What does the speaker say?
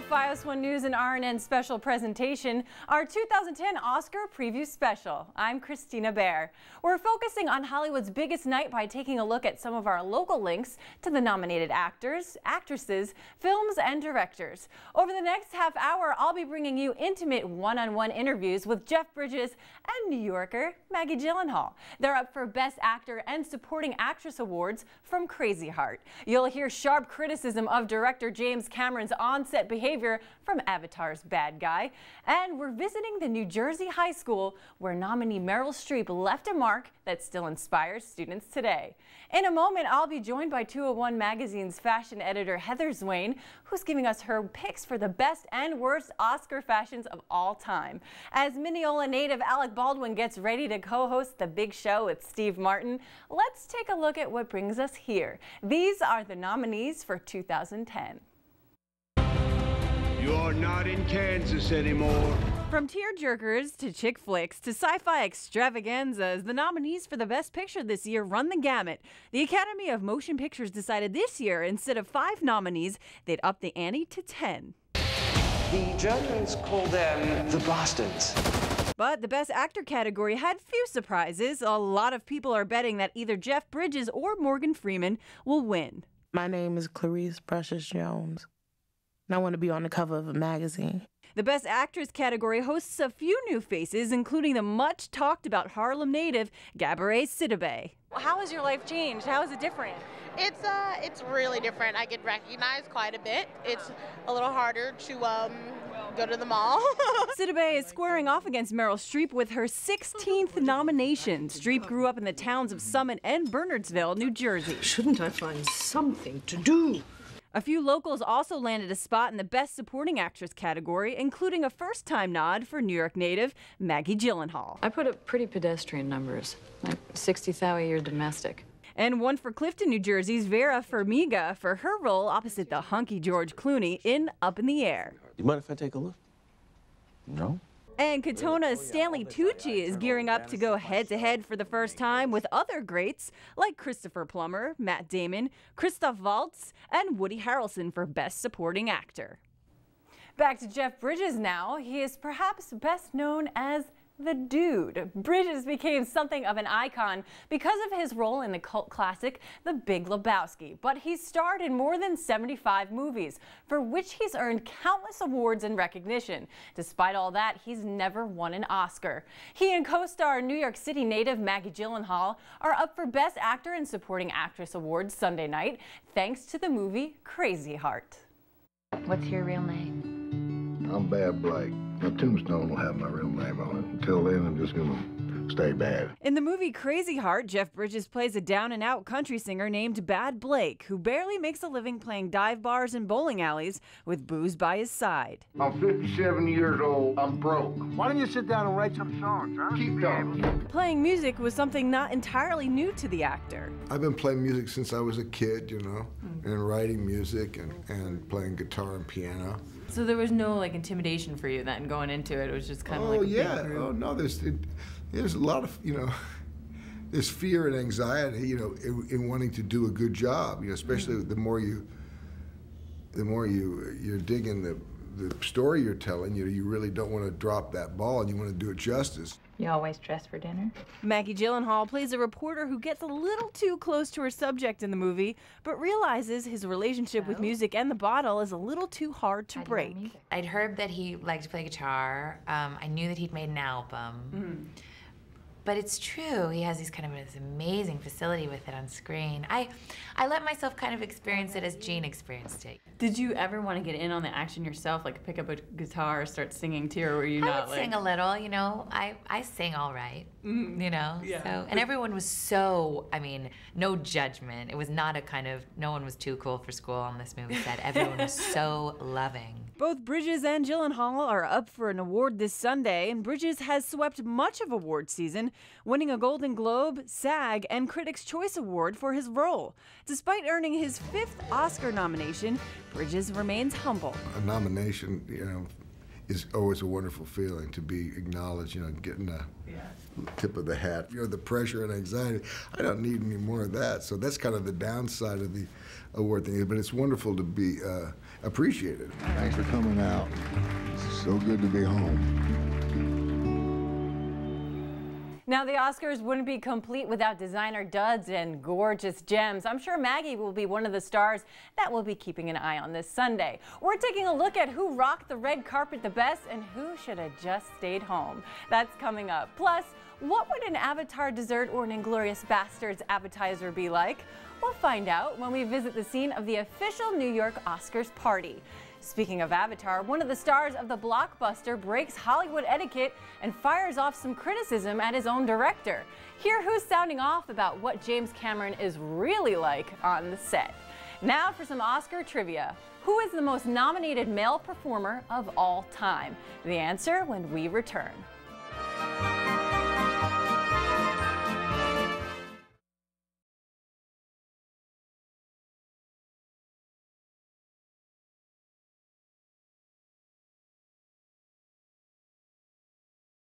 FiOS 1 News and RNN special presentation, our 2010 Oscar Preview Special. I'm Christina Baer. We're focusing on Hollywood's biggest night by taking a look at some of our local links to the nominated actors, actresses, films, and directors. Over the next half hour, I'll be bringing you intimate one-on-one interviews with Jeff Bridges and New Yorker Maggie Gyllenhaal. They're up for Best Actor and Supporting Actress awards from Crazy Heart. You'll hear sharp criticism of director James Cameron's on-set behavior from Avatar's bad guy. And we're visiting the New Jersey high school where nominee Meryl Streep left a mark that still inspires students today. In a moment, I'll be joined by 201 Magazine's fashion editor Heather Zwain, who's giving us her picks for the best and worst Oscar fashions of all time. As Mineola native Alec Baldwin gets ready to co-host The Big Show with Steve Martin, let's take a look at what brings us here. These are the nominees for 2010. You're not in Kansas anymore. From tearjerkers to chick flicks to sci-fi extravaganzas, the nominees for the Best Picture this year run the gamut. The Academy of Motion Pictures decided this year, instead of 5 nominees, they'd up the ante to 10. The Germans call them the bastards. But the Best Actor category had few surprises. A lot of people are betting that either Jeff Bridges or Morgan Freeman will win. My name is Clarice Precious Jones, and I want to be on the cover of a magazine. The Best Actress category hosts a few new faces, including the much-talked-about Harlem native Gabourey Sidibe. How has your life changed? How is it different? It's really different. I get recognized quite a bit. It's a little harder to go to the mall. Sidibe is squaring off against Meryl Streep with her 16th nomination. Streep grew up in the towns of Summit and Bernardsville, New Jersey. Shouldn't I find something to do? A few locals also landed a spot in the Best Supporting Actress category, including a first-time nod for New York native Maggie Gyllenhaal. I put up pretty pedestrian numbers, like 60,000 a year domestic. And one for Clifton, New Jersey's Vera Farmiga for her role opposite the hunky George Clooney in Up in the Air. You mind if I take a look? No? And Katona's Stanley Tucci is gearing up to go head-to-head for the first time with other greats like Christopher Plummer, Matt Damon, Christoph Waltz, and Woody Harrelson for Best Supporting Actor. Back to Jeff Bridges now. He is perhaps best known as the Dude. Bridges became something of an icon because of his role in the cult classic The Big Lebowski, but he's starred in more than 75 movies, for which he's earned countless awards and recognition. Despite all that, he's never won an Oscar. He and co-star New York City native Maggie Gyllenhaal are up for Best Actor and Supporting Actress awards Sunday night, thanks to the movie Crazy Heart. What's your real name? I'm Bad Blake. My tombstone will have my real name on it. Until then, I'm just gonna stay bad. In the movie Crazy Heart, Jeff Bridges plays a down-and-out country singer named Bad Blake, who barely makes a living playing dive bars and bowling alleys with booze by his side. I'm 57 years old. I'm broke. Why don't you sit down and write some songs, huh? Keep talking. Playing music was something not entirely new to the actor. I've been playing music since I was a kid, you know, and writing music and playing guitar and piano. So there was no like intimidation for you then going into it. It was just kind of like. Oh yeah. Oh no. There's a lot of there's fear and anxiety, in wanting to do a good job. Especially the more you're digging the story you're telling. You really don't want to drop that ball, and you want to do it justice. You always dress for dinner? Maggie Gyllenhaal plays a reporter who gets a little too close to her subject in the movie, but realizes his relationship with music and the bottle is a little too hard to break. I'd heard that he liked to play guitar. I knew that he'd made an album. But it's true, he has this amazing facility with it on screen. I let myself kind of experience it as Gene experienced it. Did you ever want to get in on the action yourself, like pick up a guitar, start singing too, or were you not I would sing a little, I sing all right, Yeah. So, and everyone was so, no judgment. It was not no one was too cool for school on this movie set. Everyone was so loving. Both Bridges and Gyllenhaal are up for an award this Sunday, and Bridges has swept much of award season, winning a Golden Globe, SAG, and Critics' Choice Award for his role. Despite earning his 5th Oscar nomination, Bridges remains humble. A nomination, is always a wonderful feeling to be acknowledged, you know, getting a tip of the hat. You know, the pressure and anxiety, I don't need any more of that. So that's kind of the downside of the award thing, but it's wonderful to be appreciated. Thanks for coming out. It's so good to be home. Now, the Oscars wouldn't be complete without designer duds and gorgeous gems. I'm sure Maggie will be one of the stars that we'll be keeping an eye on this Sunday. We're taking a look at who rocked the red carpet the best and who should have just stayed home. That's coming up. Plus, what would an Avatar dessert or an Inglourious Basterds appetizer be like? We'll find out when we visit the scene of the official New York Oscars party. Speaking of Avatar, one of the stars of the blockbuster breaks Hollywood etiquette and fires off some criticism at his own director. Hear who's sounding off about what James Cameron is really like on the set. Now for some Oscar trivia. Who is the most nominated male performer of all time? The answer when we return.